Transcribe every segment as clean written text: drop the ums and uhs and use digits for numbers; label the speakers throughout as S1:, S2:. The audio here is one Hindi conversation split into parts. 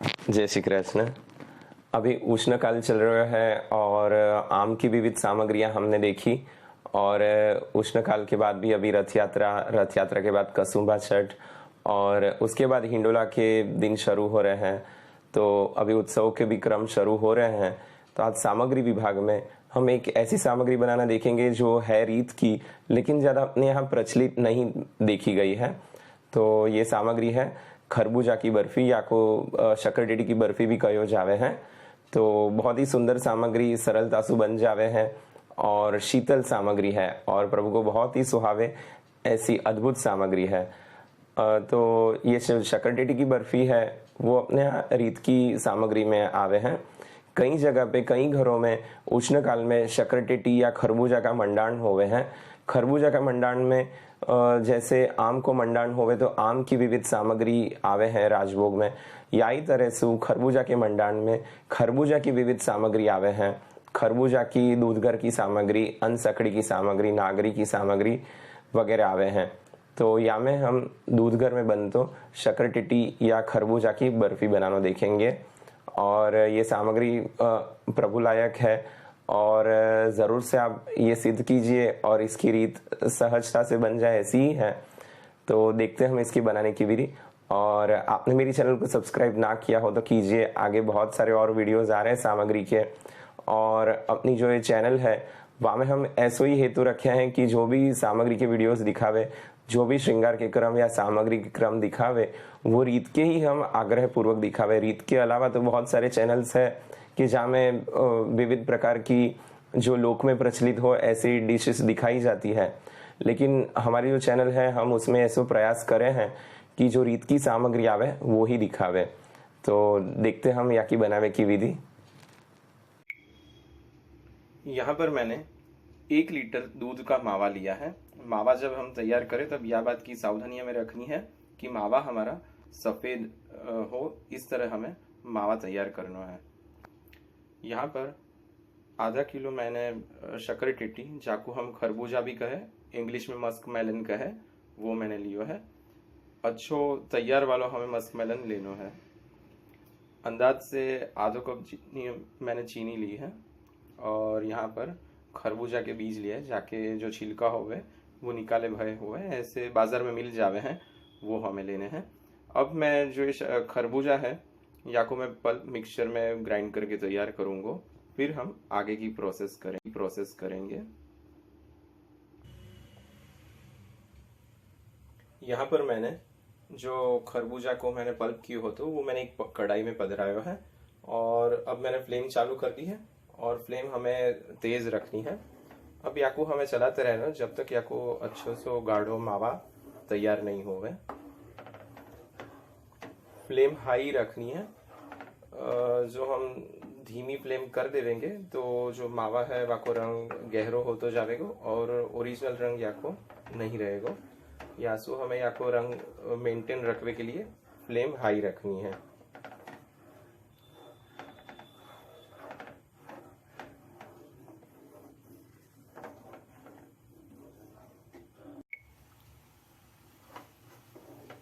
S1: जय श्री कृष्ण। अभी उष्णकाल चल रहा है और आम की विविध सामग्रियां हमने देखी। और उष्णकाल के बाद भी अभी रथ यात्रा के बाद कसुम्भा छठ और उसके बाद हिंडोला के दिन शुरू हो रहे हैं। तो अभी उत्सव के भी क्रम शुरू हो रहे हैं। तो आज सामग्री विभाग में हम एक ऐसी सामग्री बनाना देखेंगे जो है रीत की, लेकिन ज़्यादा अपने यहाँ प्रचलित नहीं देखी गई है। तो ये सामग्री है खरबूजा की बर्फी, या को शक्करटेटी की बर्फी भी कहो जावे हैं। तो बहुत ही सुंदर सामग्री, सरलता से बन जावे हैं और शीतल सामग्री है और प्रभु को बहुत ही सुहावे ऐसी अद्भुत सामग्री है। तो ये शक्करटेटी की बर्फी है वो अपने यहाँ रीत की सामग्री में आवे हैं। कई जगह पे कई घरों में उष्ण काल में शक्करटेटी या खरबूजा का मंडान होवे हैं। खरबूजा का मंडान में जैसे आम को मंडान होवे तो आम की विविध सामग्री आवे हैं राजभोग में, याई तरह से खरबूजा के मंडान में खरबूजा की विविध सामग्री आवे हैं। खरबूजा की दूधगर की सामग्री, अनसकड़ी की सामग्री, नागरी की सामग्री वगैरह आवे हैं। तो या में हम दूधगर में बन तो शक्करटेटी या खरबूजा की बर्फी बनाना देखेंगे। और ये सामग्री प्रभु लायक है और ज़रूर से आप ये सिद्ध कीजिए और इसकी रीत सहजता से बन जाए ऐसी ही है। तो देखते हैं हम इसकी बनाने की विधि। और आपने मेरी चैनल को सब्सक्राइब ना किया हो तो कीजिए, आगे बहुत सारे और वीडियोस आ रहे हैं सामग्री के। और अपनी जो ये चैनल है वहाँ में हम ऐसो ही हेतु रखे हैं कि जो भी सामग्री के वीडियोस दिखावे, जो भी श्रृंगार के क्रम या सामग्री के क्रम दिखावे, वो रीत के ही हम आग्रह पूर्वक दिखावे। रीत के अलावा तो बहुत सारे चैनल्स है कि जहाँ में विविध प्रकार की जो लोक में प्रचलित हो ऐसी डिशेस दिखाई जाती है, लेकिन हमारी जो चैनल है हम उसमें ऐसे प्रयास करे हैं कि जो रीत की सामग्री आवे वो ही दिखावे। तो देखते हम या की बनावे की विधि। यहाँ पर मैंने 1 लीटर दूध का मावा लिया है। मावा जब हम तैयार करें तब यह बात की सावधानी हमें रखनी है कि मावा हमारा सफ़ेद हो, इस तरह हमें मावा तैयार करना है। यहाँ पर आधा किलो मैंने शक्करटेटी, जाको हम खरबूजा भी कहे, इंग्लिश में मस्क मेलन कहे, वो मैंने लियो है। अच्छो तैयार वाला हमें मस्क मेलन लेनो है। अंदाज से आधो कप मैंने चीनी ली है। और यहाँ पर खरबूजा के बीज लिए, जाके जो छिलका होवे वो निकाले भये हुए ऐसे बाजार में मिल जावे हैं, वो हमें लेने हैं। अब मैं जो खरबूजा है या को मैं पल्प मिक्सचर में ग्राइंड करके तैयार करूंगा, फिर हम आगे की प्रोसेस करेंगे। यहाँ पर मैंने जो खरबूजा को मैंने पल्प किया हो तो वो मैंने एक कढ़ाई में पधराया है और अब मैंने फ्लेम चालू कर दी है और फ्लेम हमें तेज रखनी है। अब याको हमें चलाते रहना जब तक याको अच्छे से गाढ़ो मावा तैयार नहीं होवे। फ्लेम हाई रखनी है। जो हम धीमी फ्लेम कर देवेंगे तो जो मावा है वाको रंग गहरो होतो जाएगा और ओरिजिनल रंग याको नहीं रहेगा। यासो हमें याको रंग मेंटेन रखने के लिए फ्लेम हाई रखनी है।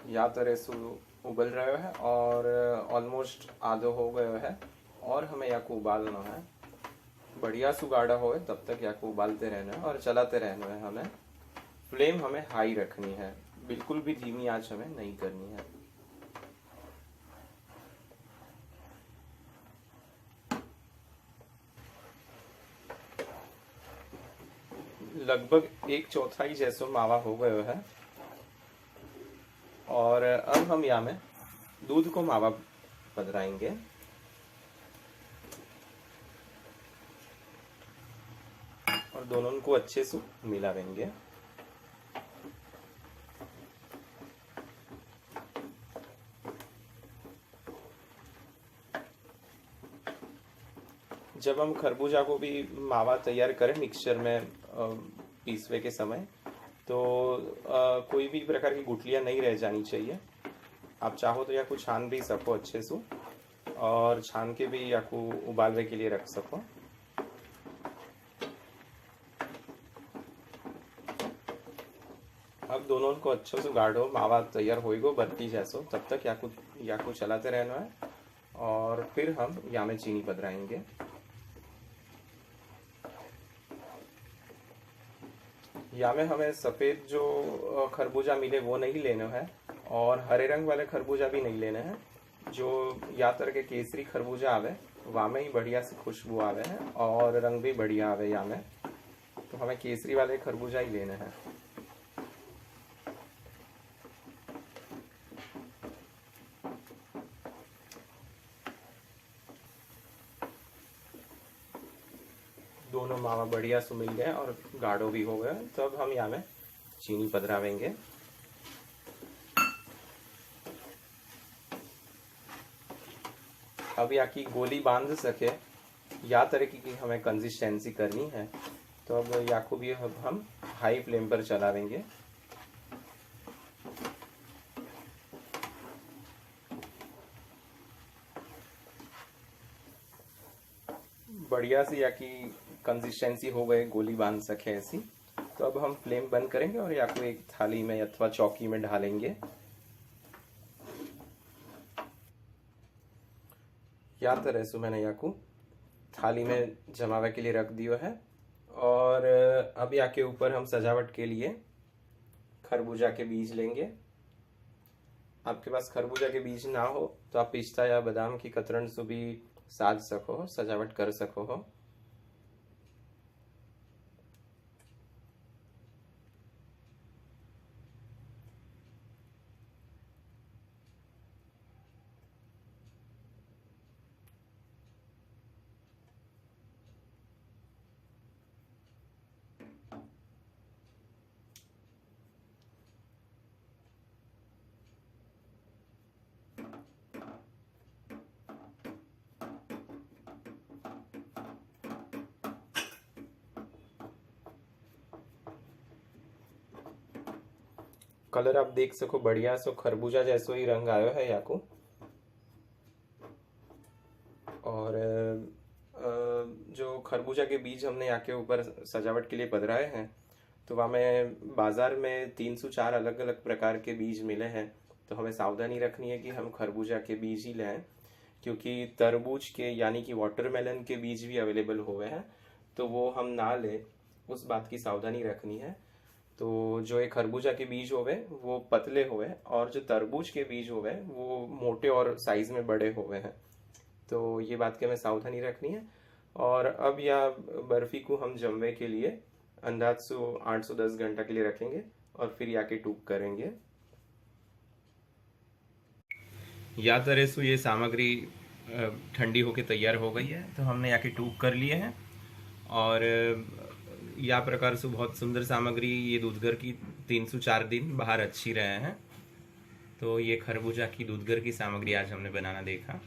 S1: या तरह से उबल रहा है और ऑलमोस्ट आधो हो गया है और हमें या को उबालना है। बढ़िया सुगाड़ा हो तब तक या को उबालते रहना है और चलाते रहना है। हमें फ्लेम हमें हाई रखनी है, बिल्कुल भी धीमी आंच हमें नहीं करनी है। लगभग 1/4 जैसो मावा हो गया है और अब हम यहाँ में दूध को मावा पधराएंगे। और दोनों को अच्छे से मिलावेंगे। जब हम खरबूजा को भी मावा तैयार करें मिक्सचर में पीसवे के समय, तो कोई भी प्रकार की गुठलियां नहीं रह जानी चाहिए। आप चाहो तो या को छान भी सको अच्छे से और छान के भी या को उबालने के लिए रख सको। अब दोनों को अच्छे से गाढ़ो मावा तैयार होएगो बर्फी जैसो, तब तक या को चलाते रहना है और फिर हम यहाँ में चीनी पधराएंगे। यहाँ में हमें सफ़ेद जो खरबूजा मिले वो नहीं लेना है और हरे रंग वाले खरबूजा भी नहीं लेने हैं। जो या तरह के केसरी खरबूजा आवे वहाँ में ही बढ़िया से खुशबू आवे है और रंग भी बढ़िया आवे यहाँ में, तो हमें केसरी वाले खरबूजा ही लेने हैं। दोनों मावा बढ़िया से मिल गए और गाढ़ो भी हो गए, तो अब हम यहाँ में चीनी पधरावेंगे। अब यहाँ की गोली बांध सके या तरीके की हमें कंसिस्टेंसी करनी है, तो अब या को भी अब हम हाई फ्लेम पर चलावेंगे। बढ़िया से या की कंसिस्टेंसी हो गए, गोली बांध सके ऐसी, तो अब हम फ्लेम बंद करेंगे और या को एक थाली में अथवा चौकी में ढालेंगे। या तरह से मैंने या को थाली में जमावे के लिए रख दियो है। और अब या के ऊपर हम सजावट के लिए खरबूजा के बीज लेंगे। आपके पास खरबूजा के बीज ना हो तो आप पिस्ता या बादाम की कतरन से भी साज सको, सजावट कर सको हो। कलर आप देख सको बढ़िया सो खरबूजा जैसो ही रंग आयो है या को। और जो खरबूजा के बीज हमने यहाँ के ऊपर सजावट के लिए पधराए हैं, तो वहाँ में बाजार में 304 अलग अलग प्रकार के बीज मिले हैं। तो हमें सावधानी रखनी है कि हम खरबूजा के बीज ही लें, क्योंकि तरबूज के यानी कि वाटरमेलन के बीज भी अवेलेबल हुए हैं, तो वो हम ना ले, उस बात की सावधानी रखनी है। तो जो एक खरबूजा के बीज होवे वो पतले होवे और जो तरबूज के बीज होवे वो मोटे और साइज में बड़े होवे हैं, तो ये बात की हमें सावधानी रखनी है। और अब या बर्फी को हम जमवे के लिए अंदाज से 8 से 10 घंटा के लिए रखेंगे और फिर या के टूक करेंगे। या तरह से ये सामग्री ठंडी होके तैयार हो गई है, तो हमने या के टूक कर लिए हैं। और या प्रकार से बहुत सुंदर सामग्री ये दूधगर की 304 दिन बाहर अच्छी रहे हैं। तो ये खरबूजा की दूधगर की सामग्री आज हमने बनाना देखा।